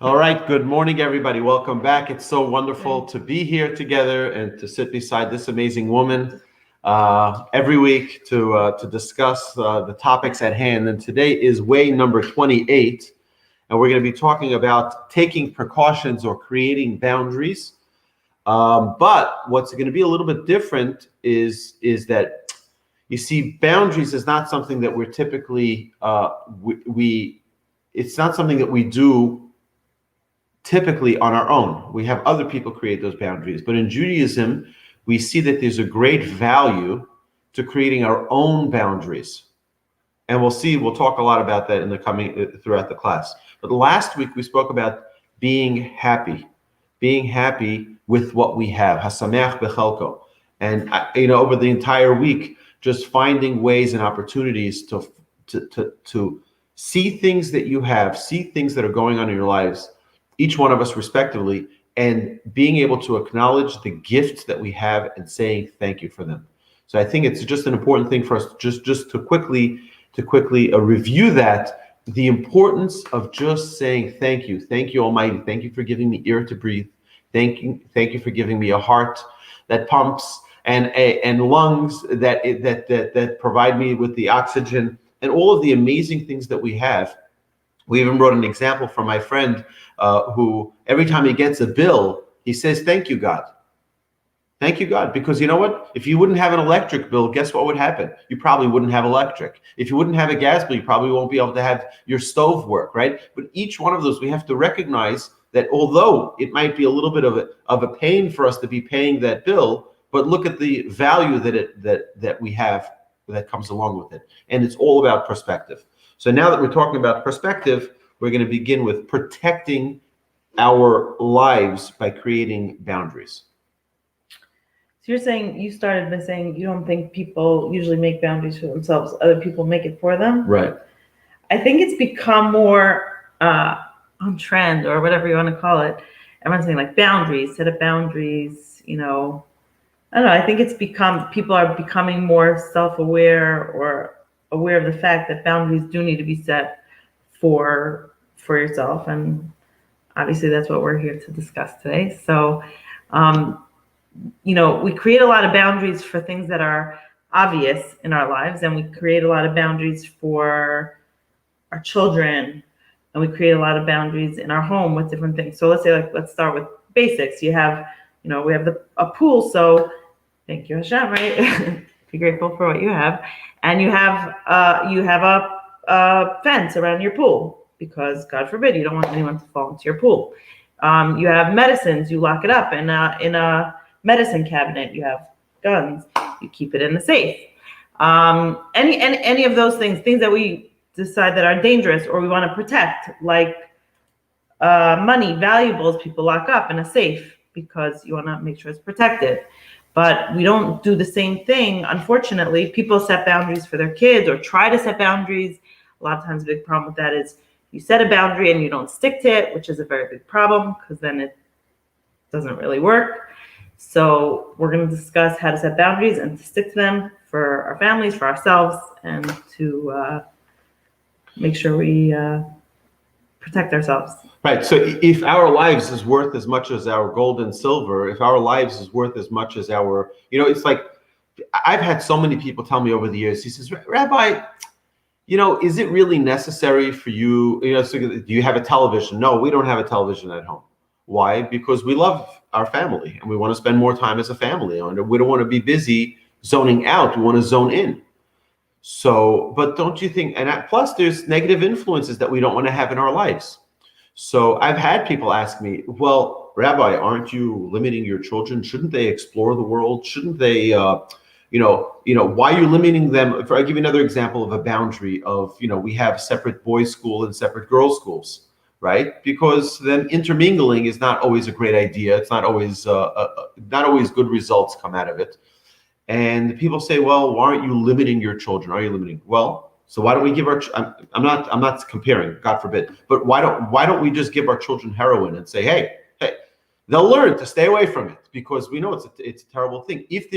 All right, good morning, everybody. Welcome back. It's so wonderful to be here together and to sit beside this amazing woman every week to discuss the topics at hand. And today is way number 28, and we're going to be talking about taking precautions or creating boundaries. But what's going to be a little bit different is that, you see, boundaries is not something that we're typically it's not something that we do typically on our own. We have other people create those boundaries. But in Judaism, we see that there's a great value to creating our own boundaries. And we'll talk a lot about that in the throughout the class. But last week we spoke about being happy with what we have, hasameach bechelko. And over the entire week, just finding ways and opportunities to see things that you have, see things that are going on in your lives, each one of us respectively, and being able to acknowledge the gifts that we have and saying thank you for them. So I think it's just an important thing for us just to quickly review that, the importance of just saying thank you Almighty, thank you for giving me air to breathe, thank you for giving me a heart that pumps and lungs that provide me with the oxygen and all of the amazing things that we have. We even brought an example from my friend who every time he gets a bill, he says, thank you, God. Thank you, God. Because you know what? If you wouldn't have an electric bill, guess what would happen? You probably wouldn't have electric. If you wouldn't have a gas bill, you probably won't be able to have your stove work, right? But each one of those, we have to recognize that although it might be a little bit of a pain for us to be paying that bill, but look at the value that we have that comes along with it. And it's all about perspective. So now that we're talking about perspective, we're going to begin with protecting our lives by creating boundaries. So you started by saying you don't think people usually make boundaries for themselves, other people make it for them. Right. I think it's become more on trend, or whatever you want to call it. Everyone's saying like boundaries, set up boundaries, I don't know. I think people are becoming more self-aware or aware of the fact that boundaries do need to be set for yourself. And obviously that's what we're here to discuss today. So, we create a lot of boundaries for things that are obvious in our lives, and we create a lot of boundaries for our children, and we create a lot of boundaries in our home with different things. So let's start with basics. We have a pool, so thank you, Hashem, right? Be grateful for what you have. And you have a fence around your pool because, God forbid, you don't want anyone to fall into your pool. You have medicines, you lock it up in a medicine cabinet. You have guns, you keep it in the safe. Any of those things that we decide that are dangerous or we want to protect, like money, valuables, people lock up in a safe because you want to make sure it's protected. But we don't do the same thing. Unfortunately, people set boundaries for their kids or try to set boundaries. A lot of times, a big problem with that is you set a boundary and you don't stick to it, which is a very big problem because then it doesn't really work. So we're going to discuss how to set boundaries and to stick to them for our families, for ourselves, and to make sure we protect ourselves. Right. So if our lives is worth as much as our gold and silver, if our lives is worth as much as our, it's like, I've had so many people tell me over the years, he says, Rabbi, is it really necessary for you, so do you have a television? No, we don't have a television at home. Why? Because we love our family and we want to spend more time as a family. And we don't want to be busy zoning out. We want to zone in. So, but don't you think, and plus there's negative influences that we don't want to have in our lives. So I've had people ask me, well, Rabbi, aren't you limiting your children? Shouldn't they explore the world? Shouldn't they, why are you limiting them? I'll give you another example of a boundary of, we have separate boys' school and separate girls' schools, right? Because then intermingling is not always a great idea. It's not always good results come out of it. And people say, well, why aren't you limiting your children? Are you limiting? Well, so why don't we give I'm not comparing, God forbid, but why don't we just give our children heroin and say, hey, they'll learn to stay away from it because we know it's a terrible thing. If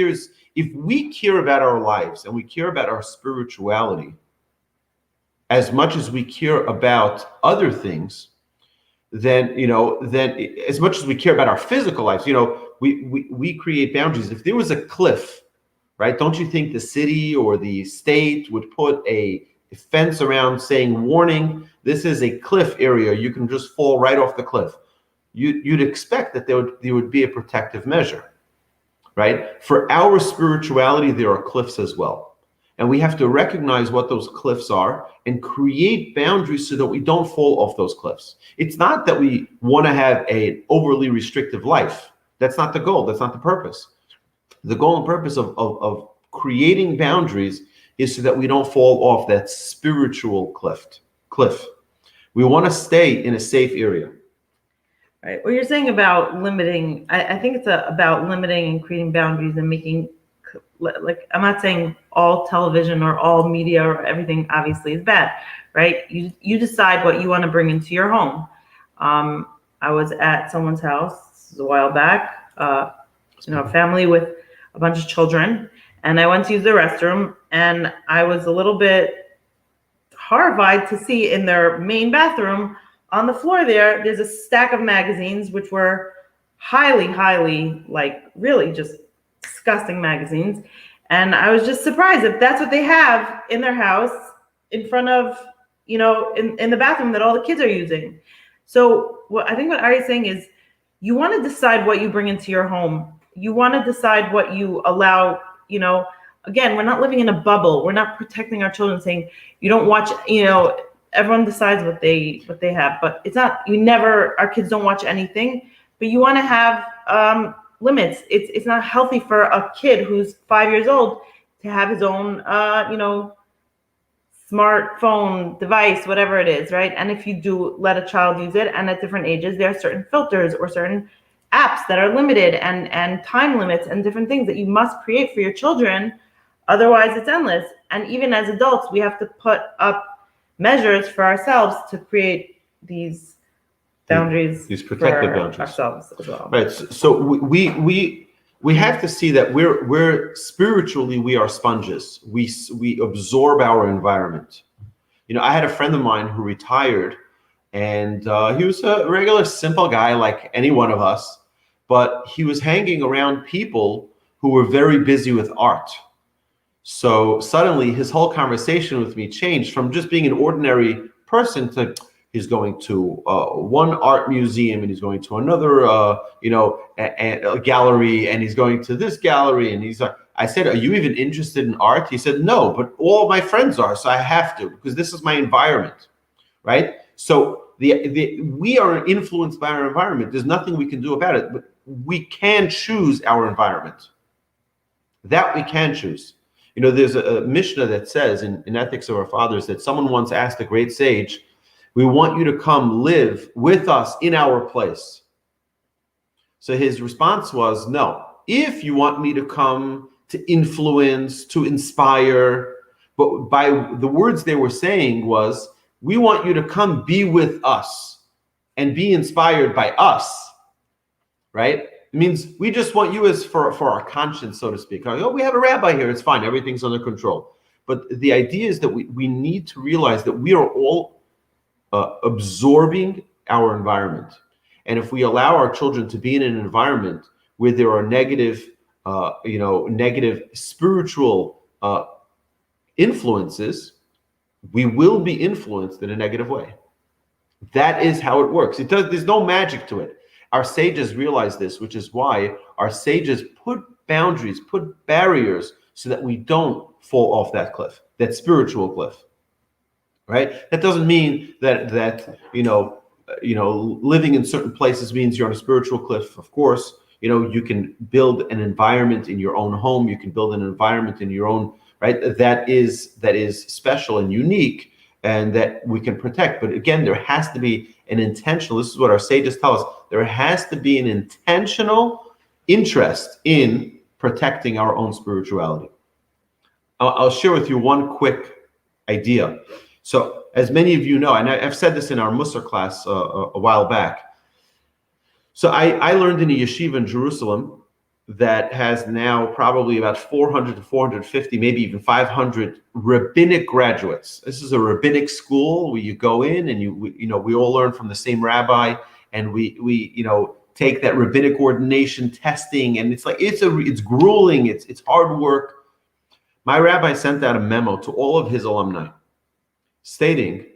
we care about our lives and we care about our spirituality as much as we care about other things, then as much as we care about our physical lives, we create boundaries. If there was a cliff, right? Don't you think the city or the state would put a fence around saying, warning, this is a cliff area, you can just fall right off the cliff? You'd expect that there would be a protective measure, right? For our spirituality, there are cliffs as well. And we have to recognize what those cliffs are and create boundaries so that we don't fall off those cliffs. It's not that we want to have an overly restrictive life. That's not the goal. That's not the purpose. The goal and purpose of creating boundaries is so that we don't fall off that spiritual cliff. We want to stay in a safe area. Right. What you're saying about limiting, I think it's about limiting and creating boundaries and making, like, I'm not saying all television or all media or everything obviously is bad, right? You decide what you want to bring into your home. I was at someone's house a while back, a family with a bunch of children, and I went to use the restroom, and I was a little bit horrified to see in their main bathroom on the floor there's a stack of magazines, which were highly, like, really just disgusting magazines. And I was just surprised if that's what they have in their house in front of, in the bathroom that all the kids are using. So what Aryeh is saying is, you want to decide what you bring into your home. You want to decide what you allow, again, we're not living in a bubble. We're not protecting our children, saying you don't watch, everyone decides what they have, but it's not, our kids don't watch anything, but you want to have limits. It's not healthy for a kid who's 5 years old to have his own, smartphone device, whatever it is, right? And if you do let a child use it, and at different ages, there are certain filters or certain apps that are limited and time limits and different things that you must create for your children. Otherwise, it's endless. And even as adults, we have to put up measures for ourselves to create these boundaries, these protective boundaries ourselves as well. Right. So we have to see that we're spiritually, we are sponges. We absorb our environment. I had a friend of mine who retired, and he was a regular, simple guy like any one of us, but he was hanging around people who were very busy with art. So suddenly his whole conversation with me changed from just being an ordinary person to he's going to one art museum, and he's going to another, a gallery, and he's going to this gallery. And I said, are you even interested in art? He said, no, but all of my friends are, so I have to, because this is my environment, right? So we are influenced by our environment. There's nothing we can do about it, but we can choose our environment. That we can choose. There's a Mishnah that says in Ethics of Our Fathers that someone once asked a great sage, we want you to come live with us in our place. So his response was, no, if you want me to come to influence, to inspire, but by the words they were saying was, we want you to come be with us and be inspired by us, right? It means we just want you as for our conscience, so to speak. We have a rabbi here, it's fine, everything's under control. But the idea is that we need to realize that we are all absorbing our environment. And if we allow our children to be in an environment where there are negative spiritual influences, we will be influenced in a negative way. That is how it works. There's no magic to it. Our sages realize this, which is why our sages put boundaries, put barriers, so that we don't fall off that cliff, that spiritual cliff. Right? That doesn't mean that living in certain places means you're on a spiritual cliff. Of course, you can build an environment in your own home. You can build an environment in your own, right? That is special and unique, and that we can protect. But again, there has to be an intentional. This is what our sages tell us. There has to be an intentional interest in protecting our own spirituality. I'll share with you one quick idea. So, as many of you know, and I've said this in our Musar class a while back. So I learned in a yeshiva in Jerusalem, that has now probably about 400 to 450, maybe even 500 rabbinic graduates. This is a rabbinic school where you go in and we all learn from the same rabbi, and we take that rabbinic ordination testing, and it's grueling, it's hard work. My rabbi sent out a memo to all of his alumni stating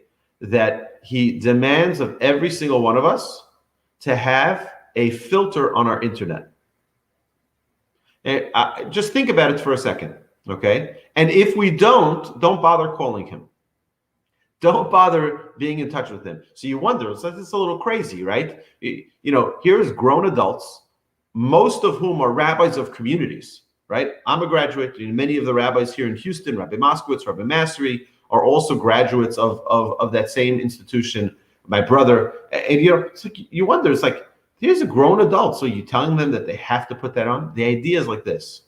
that he demands of every single one of us to have a filter on our internet. And just think about it for a second, okay? And if we don't bother calling him. Don't bother being in touch with him. So you wonder, it's a little crazy, right? Here's grown adults, most of whom are rabbis of communities, right? I'm a graduate, and many of the rabbis here in Houston, Rabbi Moskowitz, Rabbi Masri, are also graduates of that same institution. My brother, and it's like, you wonder, it's like, here's a grown adult, so you're telling them that they have to put that on? The idea is like this: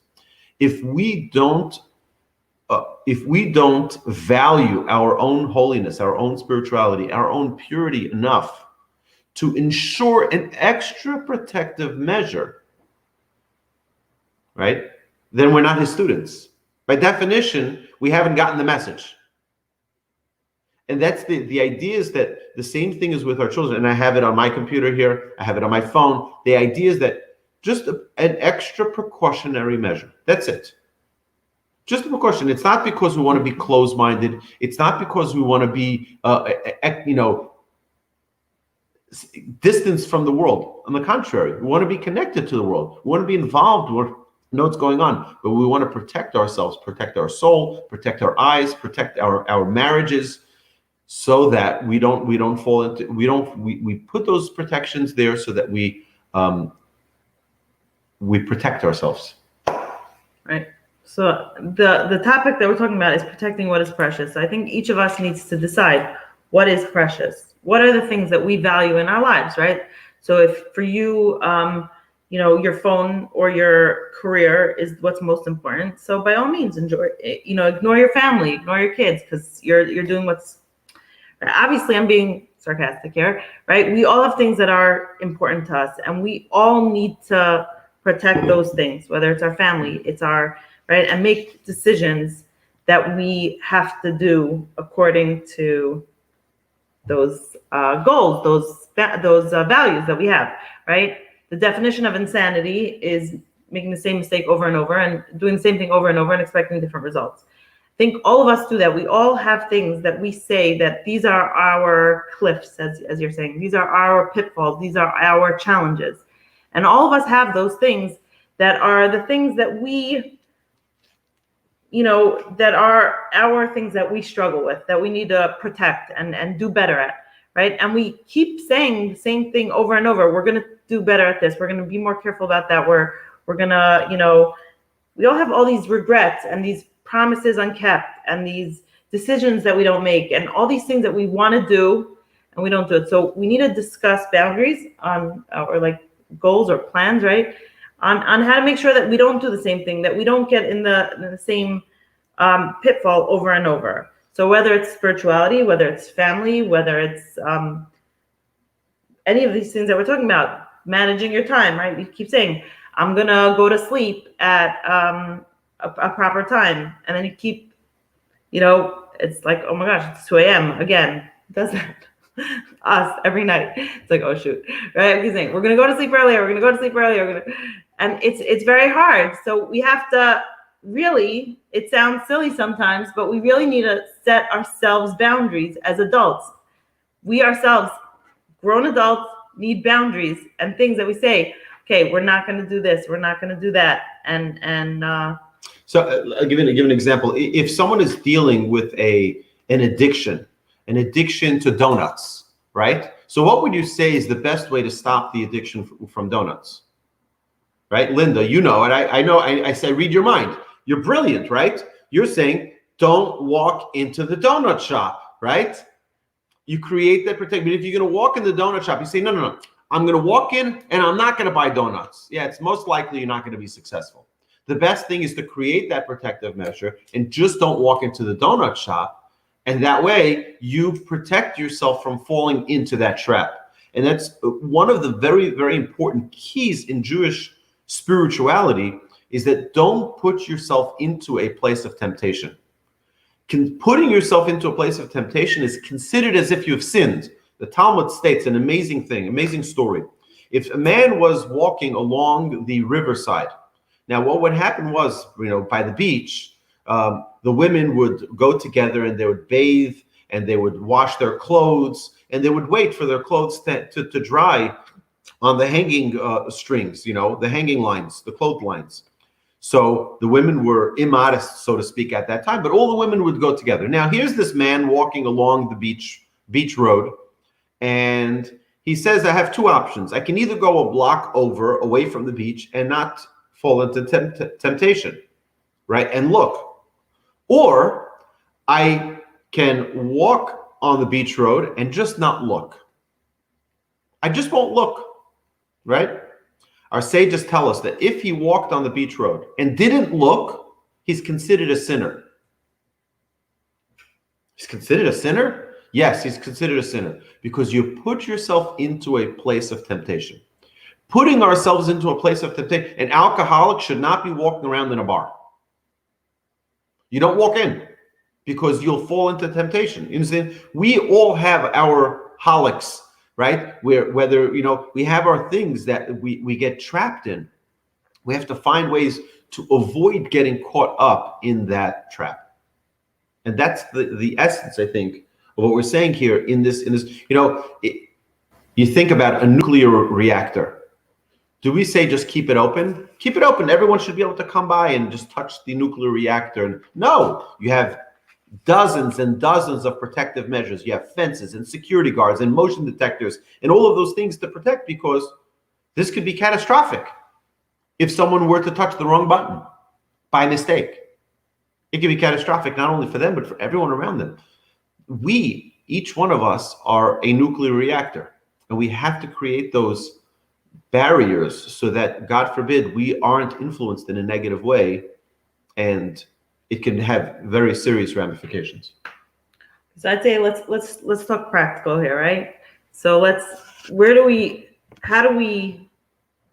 if we don't value our own holiness, our own spirituality, our own purity enough to ensure an extra protective measure, right, then we're not his students. By definition, we haven't gotten the message. And that's the idea, is that the same thing is with our children. And I have it on my computer here. I have it on my phone. The idea is that just an extra precautionary measure. That's it. Just a precaution. It's not because we want to be closed-minded. It's not because we want to be, distanced from the world. On the contrary, we want to be connected to the world. We want to be involved. We want to know what's going on. But we want to protect ourselves, protect our soul, protect our eyes, protect our marriages, so that we don't fall into, we put those protections there so that we protect ourselves. Right. So the topic that we're talking about is protecting what is precious. I think each of us needs to decide what is precious. What are the things that we value in our lives, right? So if for you, your phone or your career is what's most important, so by all means enjoy it. Ignore your family, ignore your kids, because you're doing what's, obviously I'm being sarcastic here, right? We all have things that are important to us, and we all need to protect those things, whether it's our family, it's our, right? And make decisions that we have to do according to those goals, those values that we have, right? The definition of insanity is making the same mistake over and over and doing the same thing over and over and expecting different results. I think all of us do that. We all have things that we say that these are our cliffs, as you're saying. These are our pitfalls. These are our challenges. And all of us have those things that are the things that we, that are our things that we struggle with, that we need to protect and do better at, right? And we keep saying the same thing over and over. We're going to do better at this. We're going to be more careful about that. We're going to, we all have all these regrets and these promises unkept and these decisions that we don't make and all these things that we want to do and we don't do it. So we need to discuss boundaries on, or like goals or plans, right? On how to make sure that we don't do the same thing, that we don't get in the same pitfall over and over. So whether it's spirituality, whether it's family, whether it's any of these things that we're talking about, managing your time, right? We keep saying, I'm going to go to sleep at a proper time. And then you keep, it's like, oh my gosh, it's 2 a.m. again. It does that. Us every night. It's like, oh shoot, right? We're saying, we're going to go to sleep earlier. We're going to go to sleep earlier. And it's very hard. So we have to really, it sounds silly sometimes, but we really need to set ourselves boundaries as adults. We ourselves, grown adults, need boundaries and things that we say, okay, we're not going to do this. We're not going to do that. So I'll give an example. If someone is dealing with an addiction to donuts, right? So what would you say is the best way to stop the addiction from donuts? Right? Linda, and I know, I say, read your mind. You're brilliant, right? You're saying, don't walk into the donut shop, right? You create that protection. But if you're going to walk in the donut shop, you say, no. I'm going to walk in and I'm not going to buy donuts. Yeah, it's most likely you're not going to be successful. The best thing is to create that protective measure and just don't walk into the donut shop. And that way you protect yourself from falling into that trap. And that's one of the very, very important keys in Jewish spirituality is that don't put yourself into a place of temptation. Putting yourself into a place of temptation is considered as if you have sinned. The Talmud states an amazing thing, amazing story. If a man was walking along the riverside, now what would happen was, by the beach, the women would go together and they would bathe and they would wash their clothes and they would wait for their clothes to dry on the hanging strings, the hanging lines, the clotheslines. So the women were immodest, so to speak, at that time, but all the women would go together. Now, here's this man walking along the beach road, and he says, I have two options. I can either go a block over, away from the beach, and not fall into temptation, right, and look. Or I can walk on the beach road and just not look. I just won't look, right? Our sages tell us that if he walked on the beach road and didn't look, he's considered a sinner. He's considered a sinner? Yes, he's considered a sinner because you put yourself into a place of temptation. Putting ourselves into a place of temptation. An alcoholic should not be walking around in a bar. You don't walk in because you'll fall into temptation. You understand? We all have our holics, right? Whether we have our things that we get trapped in. We have to find ways to avoid getting caught up in that trap. And that's the essence, I think, of what we're saying here in this. You think about a nuclear reactor. Do we say just keep it open? Keep it open. Everyone should be able to come by and just touch the nuclear reactor. No, you have dozens and dozens of protective measures. You have fences and security guards and motion detectors and all of those things to protect, because this could be catastrophic if someone were to touch the wrong button by mistake. It could be catastrophic not only for them, but for everyone around them. We, each one of us, are a nuclear reactor, and we have to create those barriers so that, God forbid, we aren't influenced in a negative way, and it can have very serious ramifications. So I'd say let's talk practical here, right? So how do we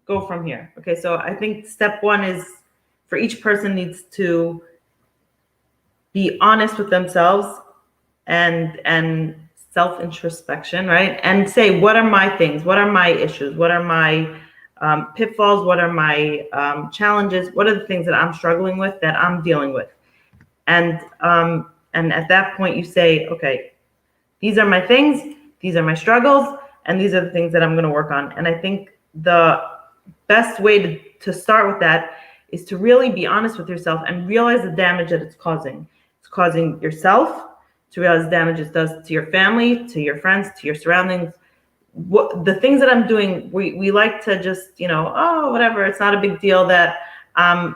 go from here? Okay, so I think step one is for each person needs to be honest with themselves and self-introspection, right? And say, what are my things? What are my issues? What are my pitfalls? What are my challenges? What are the things that I'm struggling with, that I'm dealing with? And at that point you say, okay, these are my things, these are my struggles, and these are the things that I'm going to work on. And I think the best way to start with that is to really be honest with yourself and realize the damage that it's causing. It's causing yourself, to realize the damage it does to your family, to your friends, to your surroundings. The things that I'm doing, we like to just, whatever, it's not a big deal that, I'll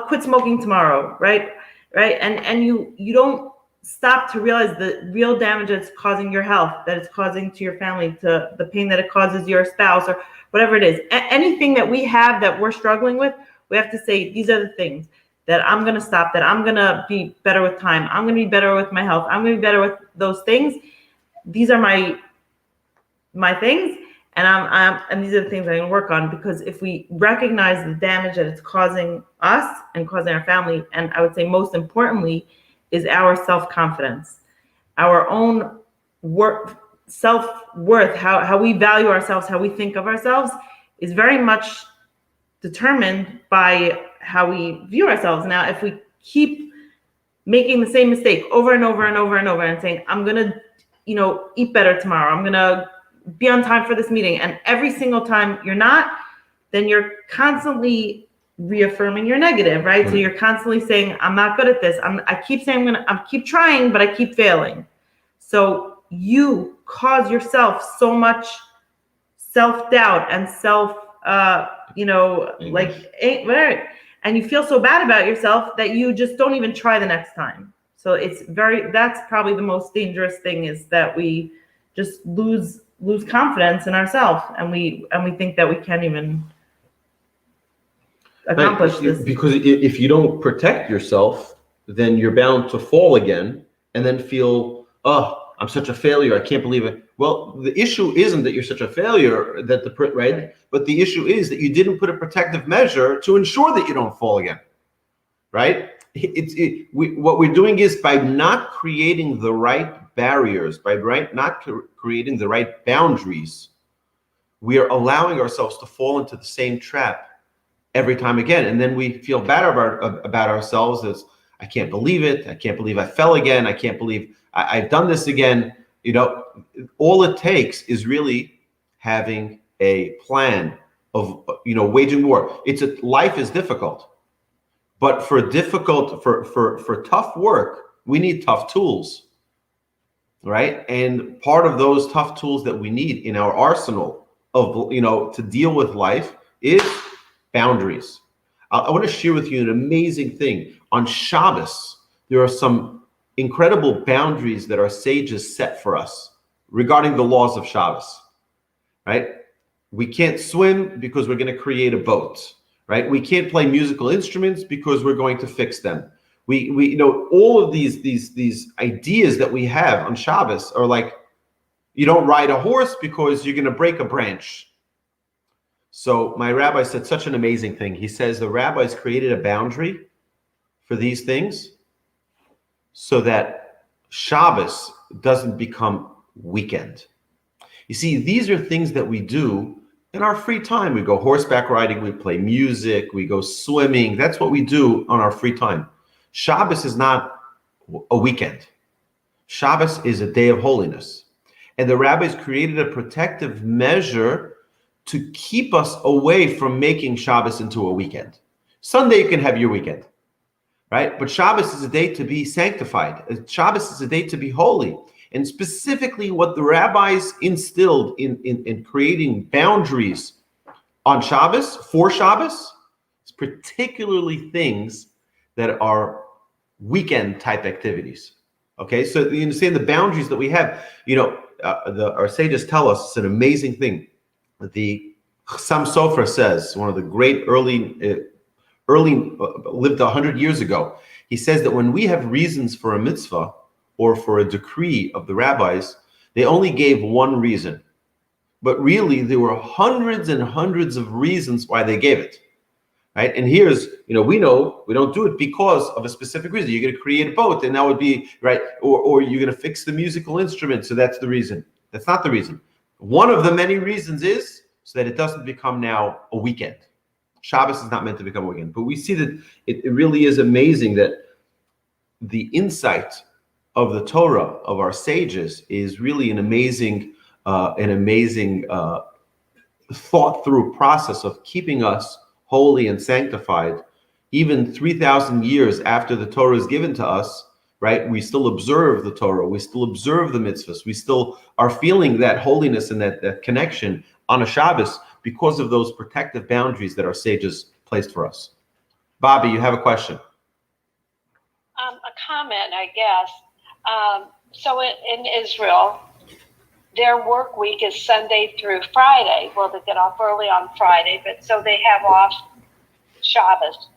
quit smoking tomorrow, right? And you don't stop to realize the real damage that it's causing your health, that it's causing to your family, to the pain that it causes your spouse, or whatever it is. Anything that we have that we're struggling with, we have to say, these are the things that I'm going to stop, that I'm going to be better with time. I'm going to be better with my health. I'm going to be better with those things. These are my things. And these are the things I'm going to work on, because if we recognize the damage that it's causing us and causing our family, and I would say most importantly is our self-confidence, our own self-worth, how we value ourselves, how we think of ourselves, is very much determined by how we view ourselves. Now, if we keep making the same mistake over and over and over and over and saying, I'm going to, eat better tomorrow, I'm going to be on time for this meeting, and every single time you're not, then you're constantly reaffirming your negative, right? So you're constantly saying, I'm not good at this. I keep saying I keep trying, but I keep failing. So you cause yourself so much self-doubt and and you feel so bad about yourself that you just don't even try the next time. So that's probably the most dangerous thing, is that we just lose confidence in ourselves, and we think that we can't even accomplish this. Because if you don't protect yourself, then you're bound to fall again and then feel, I'm such a failure. I can't believe it. Well, the issue isn't that you're such a failure, right? But the issue is that you didn't put a protective measure to ensure that you don't fall again, right? What we're doing is by not creating the right barriers, not creating the right boundaries, we are allowing ourselves to fall into the same trap every time again. And then we feel bad about ourselves as, I can't believe it. I can't believe I fell again. I can't believe I've done this again. All it takes is really having a plan of, waging war. Life is difficult. But for tough work, we need tough tools, right? And part of those tough tools that we need in our arsenal of, to deal with life is boundaries. I want to share with you an amazing thing. On Shabbos, there are some incredible boundaries that our sages set for us regarding the laws of Shabbos, right? We can't swim because we're going to create a boat. Right? We can't play musical instruments because we're going to fix them. We all of these ideas that we have on Shabbos are like, you don't ride a horse because you're going to break a branch. So my rabbi said such an amazing thing. He says the rabbis created a boundary for these things so that Shabbos doesn't become weekend. You see, these are things that we do in our free time. We go horseback riding, we play music, we go swimming. That's what we do on our free time. Shabbos is not a weekend. Shabbos is a day of holiness. And the rabbis created a protective measure to keep us away from making Shabbos into a weekend. Sunday you can have your weekend, right? But Shabbos is a day to be sanctified. Shabbos is a day to be holy. And specifically what the rabbis instilled in creating boundaries on Shabbos, for Shabbos, is particularly things that are weekend type activities. Okay, so you understand the boundaries that we have. Our sages tell us it's an amazing thing. The Chassam Sofer says, one of the great early lived 100 years ago. He says that when we have reasons for a mitzvah, or for a decree of the rabbis, they only gave one reason. But really, there were hundreds and hundreds of reasons why they gave it, right? And here's, we know we don't do it because of a specific reason. You're going to create a boat, and that would be, right? Or you're going to fix the musical instrument, so that's the reason. That's not the reason. One of the many reasons is so that it doesn't become now a weekend. Shabbos is not meant to become a weekend. But we see that it really is amazing that the insight of the Torah of our sages is really an amazing thought through process of keeping us holy and sanctified. Even 3,000 years after the Torah is given to us, right? We still observe the Torah. We still observe the mitzvahs. We still are feeling that holiness and that connection on a Shabbos because of those protective boundaries that our sages placed for us. Bobby, you have a question? A comment, I guess. So in Israel, their work week is Sunday through Friday. Well, they get off early on Friday, but so they have off Shabbos.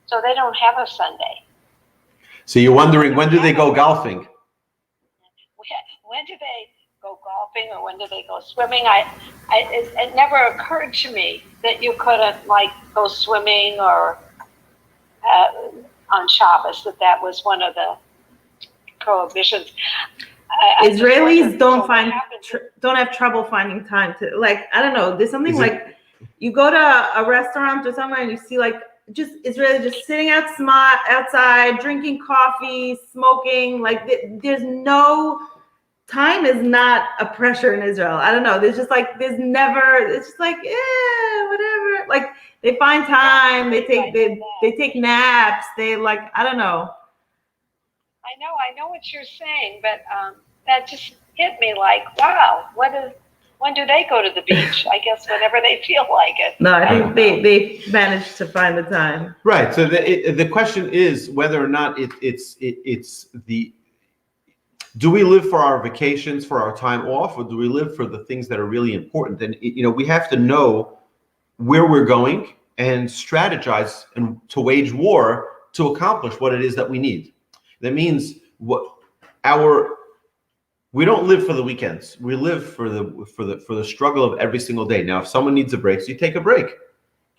So they don't have a Sunday. So you're wondering, when do they go golfing? When do they go golfing, or when do they go swimming? It never occurred to me that you couldn't go swimming or on Shabbos, that was one of the prohibitions. Israelis don't have trouble finding time to, I don't know, there's something you go to a restaurant or somewhere and you see just Israelis just sitting outside drinking coffee, smoking, there's no time is not a pressure in Israel. I don't know, there's just there's never, it's just whatever, they find time, they take naps, I don't know. I know what you're saying, but that just hit me wow, when do they go to the beach? I guess whenever they feel like it. No, I think they managed to find the time. Right. So the question is whether or not it's the, do we live for our vacations, for our time off, or do we live for the things that are really important? And we have to know where we're going and strategize and to wage war to accomplish what it is that we need. That means what our We don't live for the weekends. We live for the struggle of every single day. Now, if someone needs a break, so you take a break,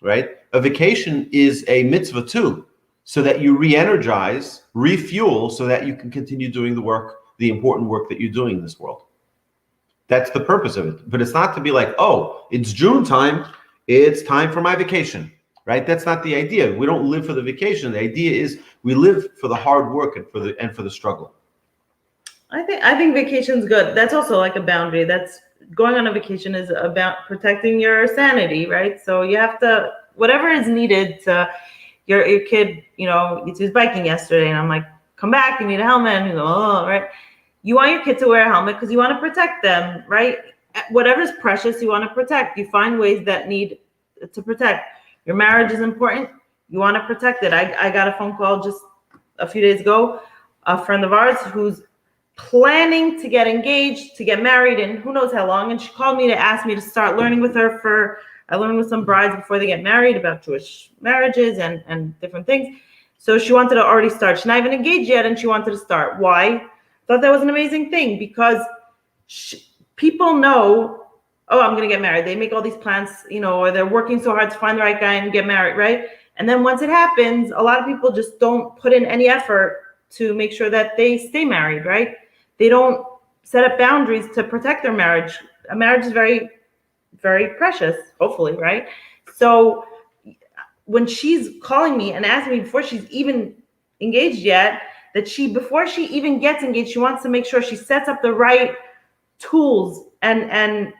right? A vacation is a mitzvah too, so that you re-energize, refuel, so that you can continue doing the work, the important work that you're doing in this world. That's the purpose of it. But it's not to be like, oh, it's June time, it's time for my vacation, right? That's not the idea. We don't live for the vacation. The idea is we live for the hard work and for the struggle. I think vacation's good. That's also like a boundary. That's going on a vacation is about protecting your sanity, right? So you have to, whatever is needed to, your kid, he was biking yesterday, and I'm like, come back, you need a helmet. And he's like, oh, right. You want your kid to wear a helmet because you want to protect them, right? Whatever's precious, you want to protect. You find ways that need to protect. Your marriage is important. You want to protect it. I got a phone call just a few days ago, a friend of ours who's planning to get engaged, to get married, and who knows how long. And she called me to ask me to start learning with her. I learned with some brides before they get married about Jewish marriages and different things. So she wanted to already start. She's not even engaged yet, and she wanted to start. Why? Thought that was an amazing thing, because people know, oh, I'm going to get married. They make all these plans, or they're working so hard to find the right guy and get married, right? And then once it happens, a lot of people just don't put in any effort to make sure that they stay married, right? They don't set up boundaries to protect their marriage. A marriage is very, very precious, hopefully, right? So when she's calling me and asking me before she's even engaged yet, that before she even gets engaged, she wants to make sure she sets up the right tools and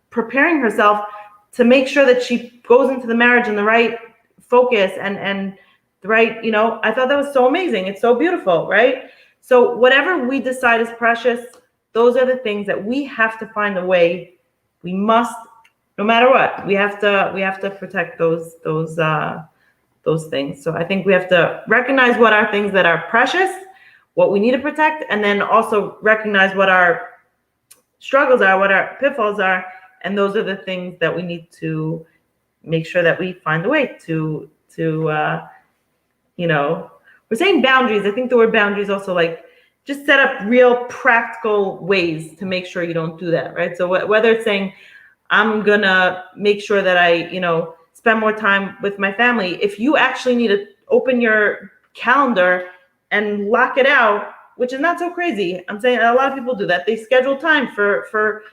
preparing herself to make sure that she goes into the marriage in the right focus and the right, I thought that was so amazing. It's so beautiful, right? So whatever we decide is precious, those are the things that we have to find a way. We must, no matter what, we have to protect those things. So I think we have to recognize what are things that are precious, what we need to protect, and then also recognize what our struggles are, what our pitfalls are, and those are the things that we need to make sure that we find a way to we're saying boundaries. I think the word boundaries also like just set up real practical ways to make sure you don't do that, right? So whether it's saying I'm gonna make sure that I, spend more time with my family. If you actually need to open your calendar and lock it out, which is not so crazy. I'm saying a lot of people do that. They schedule time for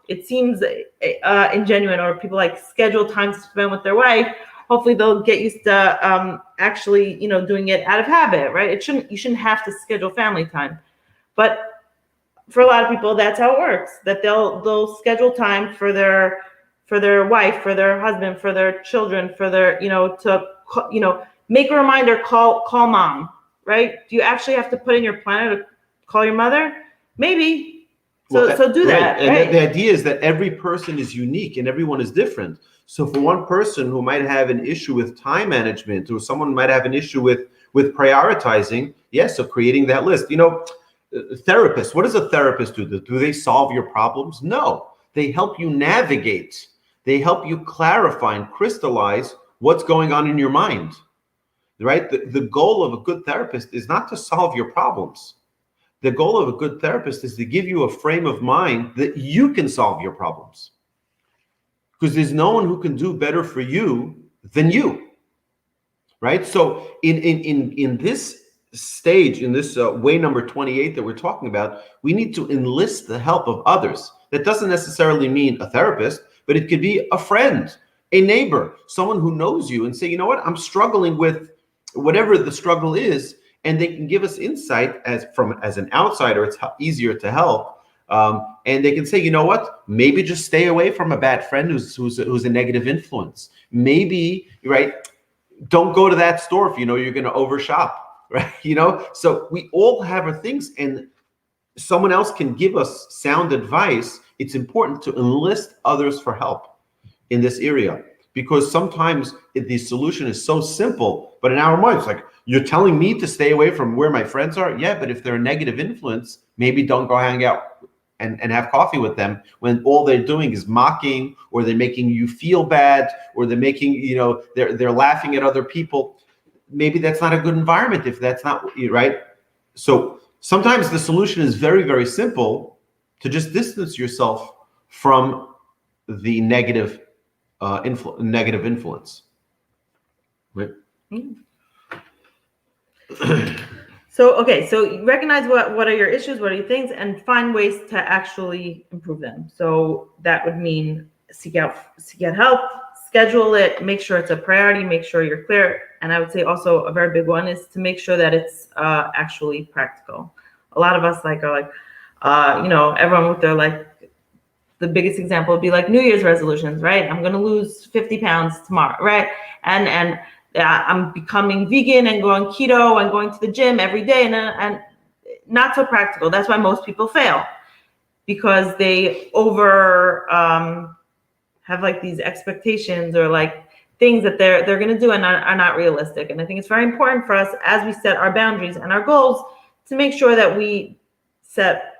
it seems ingenuine, or people like schedule time to spend with their wife. Hopefully they'll get used to actually, doing it out of habit, right? You shouldn't have to schedule family time. But for a lot of people, that's how it works, that they'll schedule time for their wife, for their husband, for their children, for their, to make a reminder, call mom, right? Do you actually have to put in your planner to call your mother? Maybe. So do that. Right. And right? the idea is that every person is unique and everyone is different. So for one person who might have an issue with time management, or someone might have an issue with prioritizing, yes, so creating that list. Therapists, what does a therapist do? Do they solve your problems? No, they help you navigate. They help you clarify and crystallize what's going on in your mind, right? The goal of a good therapist is not to solve your problems. The goal of a good therapist is to give you a frame of mind that you can solve your problems. Because there's no one who can do better for you than you, right? So in this stage, in this way number 28 that we're talking about, we need to enlist the help of others. That doesn't necessarily mean a therapist, but it could be a friend, a neighbor, someone who knows you, and say, you know what, I'm struggling with whatever the struggle is, and they can give us insight as an outsider. It's easier to help, and they can say, you know what, maybe just stay away from a bad friend who's a negative influence. Maybe, right, don't go to that store if you know you're going to overshop, right? So we all have our things, and someone else can give us sound advice. It's important to enlist others for help in this area, because sometimes the solution is so simple, but in our minds, like, you're telling me to stay away from where my friends are? Yeah, but if they're a negative influence, maybe don't go hang out and have coffee with them, when all they're doing is mocking, or they're making you feel bad, or they're making, they're laughing at other people. Maybe that's not a good environment if that's not right. So sometimes the solution is very, very simple, to just distance yourself from the negative influence. Right? So recognize what are your issues, what are your things, and find ways to actually improve them. So that would mean seek out help, schedule it, make sure it's a priority, make sure you're clear. And I would say also a very big one is to make sure that it's actually practical. A lot of us everyone with their the biggest example would be like New Year's resolutions, right? I'm going to lose 50 pounds tomorrow, right? And I'm becoming vegan and going keto and going to the gym every day, and not so practical. That's why most people fail, because they have like these expectations or like things that they're going to do and are not realistic. And I think it's very important for us as we set our boundaries and our goals to make sure that we set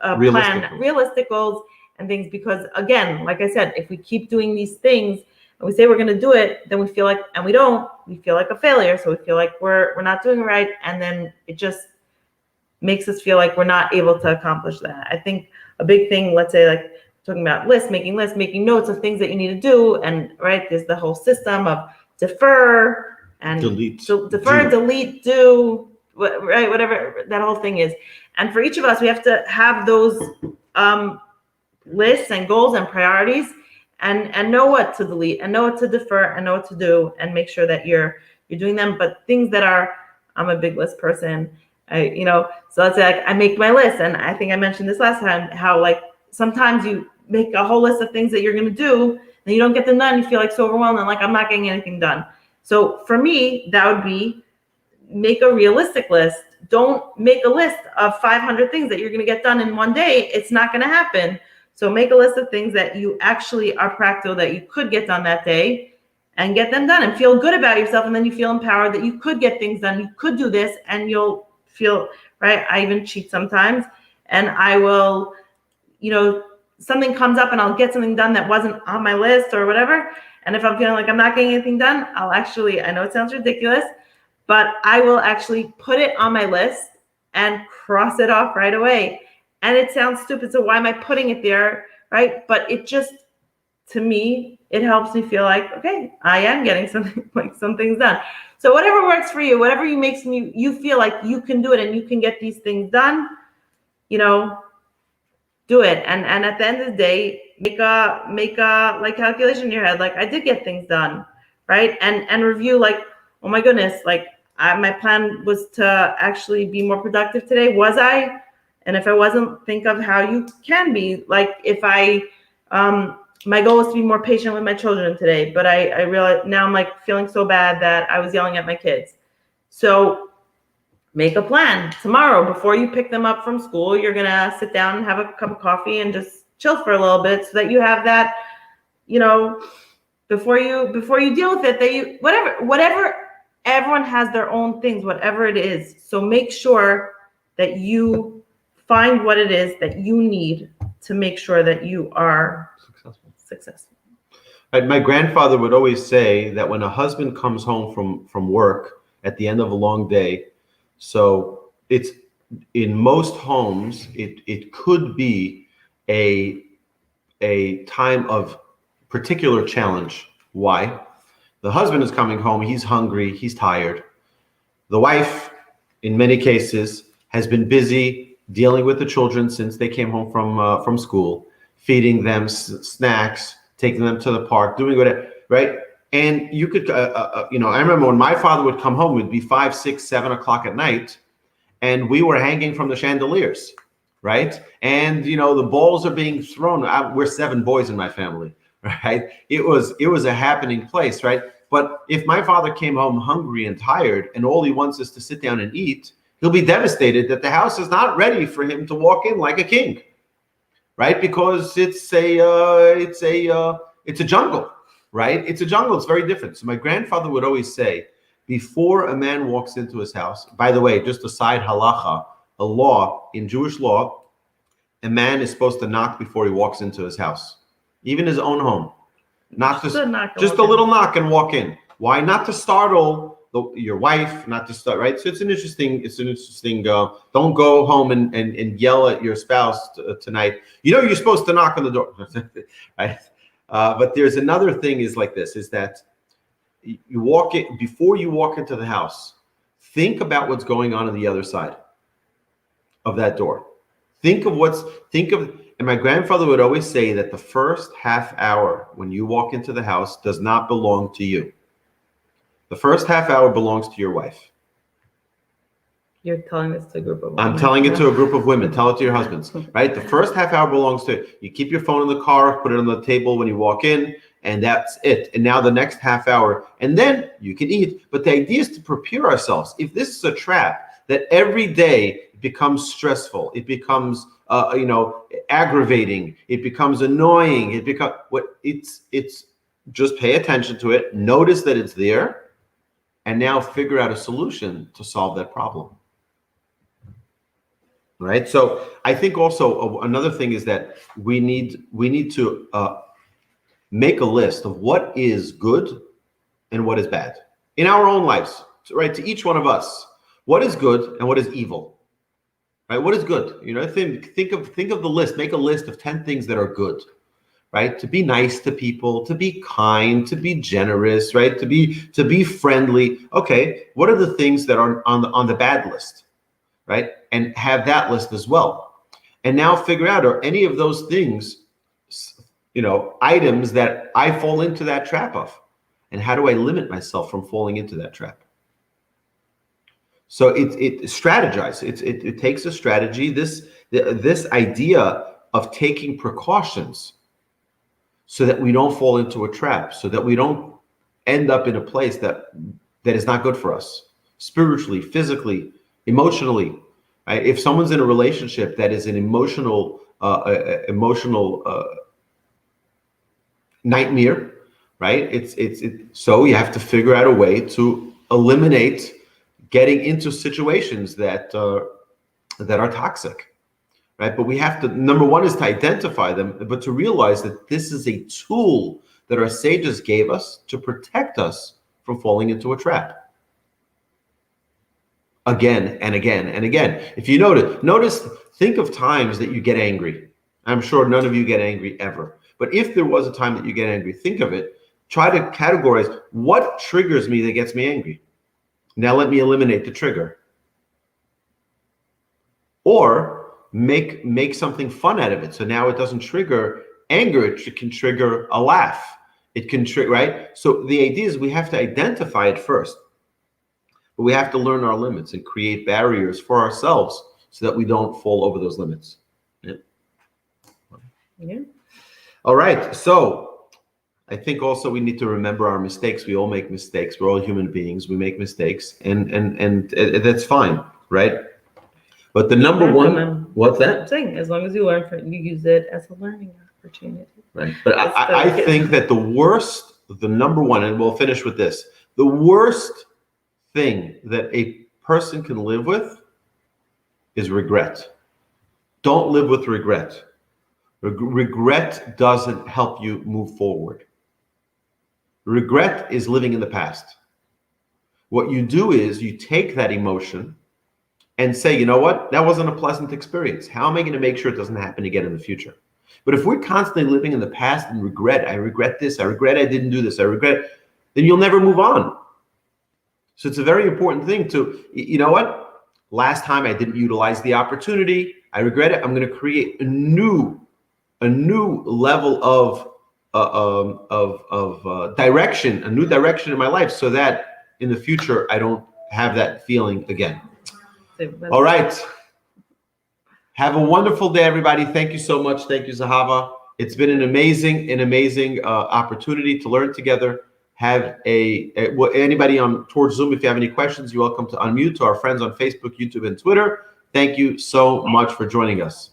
a realistic goals and things, because again, like I said, if we keep doing these things and we say we're going to do it, then we feel like, and we feel like a failure. So we feel like we're not doing it right. And then it just makes us feel like we're not able to accomplish that. I think a big thing, let's say like talking about making notes of things that you need to do. And right, there's the whole system of defer and delete, do, right, whatever that whole thing is. And for each of us, we have to have those lists and goals and priorities, and know what to delete and know what to defer and know what to do, and make sure that you're doing them. But things that I'm a big list person. So let's say like I make my list, and I think I mentioned this last time, how like sometimes you make a whole list of things that you're going to do, and you don't get them done. You feel like so overwhelmed and like I'm not getting anything done. So for me, that would be make a realistic list. Don't make a list of 500 things that you're going to get done in one day. It's not going to happen. So make a list of things that you actually are practical, that you could get done that day, and get them done and feel good about yourself. And then you feel empowered that you could get things done. You could do this, and you'll feel, right? I even cheat sometimes, and I will, something comes up and I'll get something done that wasn't on my list or whatever. And if I'm feeling like I'm not getting anything done, I know it sounds ridiculous, but I will actually put it on my list and cross it off right away. And it sounds stupid, so why am I putting it there, right? But it just, to me, it helps me feel like, okay, I am getting some things done. So whatever works for you, whatever makes you feel like you can do it and you can get these things done, do it. And at the end of the day, make a like calculation in your head, like I did get things done, right? And review like, oh my goodness, like my plan was to actually be more productive today. Was I? And if I wasn't, think of how you can be. Like if my goal was to be more patient with my children today, but I realized now I'm like feeling so bad that I was yelling at my kids. So make a plan. Tomorrow, before you pick them up from school, you're going to sit down and have a cup of coffee and just chill for a little bit, so that you have that, before you deal with it, that you, whatever, everyone has their own things, whatever it is. So make sure that you find what it is that you need to make sure that you are successful. My grandfather would always say that when a husband comes home from work at the end of a long day, so it's in most homes, it could be a time of particular challenge. Why? The husband is coming home, he's hungry, he's tired. The wife, in many cases, has been busy dealing with the children since they came home from school, feeding them snacks, taking them to the park, doing whatever, right? And you could, I remember when my father would come home, it would be 5, 6, 7 o'clock at night, and we were hanging from the chandeliers, right? And, the balls are being thrown. We're 7 boys in my family, right? It was a happening place, right? But if my father came home hungry and tired, and all he wants is to sit down and eat, he'll be devastated that the house is not ready for him to walk in like a king, right? Because it's a jungle, right? It's a jungle. It's very different. So my grandfather would always say, before a man walks into his house, by the way, just a side halacha, a law in Jewish law, a man is supposed to knock before he walks into his house, even his own home. Not just a little knock and walk in. Why? Not to startle your wife, not to start, right? So it's an interesting, don't go home and yell at your spouse tonight. You're supposed to knock on the door, right? But there's another thing is like this, is that before you walk into the house, think about what's going on the other side of that door. And my grandfather would always say that the first half hour when you walk into the house does not belong to you. The first half hour belongs to your wife. You're telling this to a group of women. I'm telling it to a group of women. Tell it to your husbands, right? The first half hour belongs to you. Keep your phone in the car, put it on the table when you walk in, and that's it. And now the next half hour, and then you can eat. But the idea is to prepare ourselves. If this is a trap that every day becomes stressful, it becomes aggravating, it becomes annoying, it's just pay attention to it, notice that it's there, and now figure out a solution to solve that problem. Right? So I think also another thing is that we need to make a list of what is good and what is bad in our own lives, right? To each one of us, what is good and what is evil, right? What is good? Think of the list. Make a list of 10 things that are good, right? To be nice to people, to be kind, to be generous, right? To be friendly. Okay, what are the things that are on the bad list, right? And have that list as well. And now figure out, are any of those things, items that I fall into that trap of? And how do I limit myself from falling into that trap? So it strategize. It takes a strategy. This idea of taking precautions so that we don't fall into a trap, so that we don't end up in a place that is not good for us, spiritually, physically, emotionally. Right? If someone's in a relationship that is an emotional nightmare, right? So you have to figure out a way to eliminate getting into situations that are toxic, right? But we have to, number one is to identify them, but to realize that this is a tool that our sages gave us to protect us from falling into a trap. Again and again and again. If you notice, think of times that you get angry. I'm sure none of you get angry ever. But if there was a time that you get angry, think of it. Try to categorize what triggers me that gets me angry. Now let me eliminate the trigger. Or make something fun out of it. So now it doesn't trigger anger, it can trigger a laugh. It can trigger, right? So the idea is we have to identify it first. But we have to learn our limits and create barriers for ourselves so that we don't fall over those limits. Yeah. All right. So I think also we need to remember our mistakes. We all make mistakes. We're all human beings. We make mistakes, and that's fine, right? But the number one, what's that? I'm saying, as long as you learn from it, you use it as a learning opportunity. Right. But I think that the number one, and we'll finish with this, the worst thing that a person can live with is regret. Don't live with regret. Regret doesn't help you move forward. Regret is living in the past. What you do is you take that emotion and say, you know what? That wasn't a pleasant experience. How am I going to make sure it doesn't happen again in the future? But if we're constantly living in the past and I regret this, I regret I didn't do this, I regret, then you'll never move on. So it's a very important thing to, you know what? Last time I didn't utilize the opportunity. I regret it. I'm going to create a new level of direction, a new direction in my life, so that in the future I don't have that feeling again. All right. Have a wonderful day, everybody. Thank you so much. Thank you, Zehava. It's been an amazing opportunity to learn together. Have anybody on towards Zoom, if you have any questions, you're welcome to unmute. To our friends on Facebook, YouTube, and Twitter, thank you so much for joining us.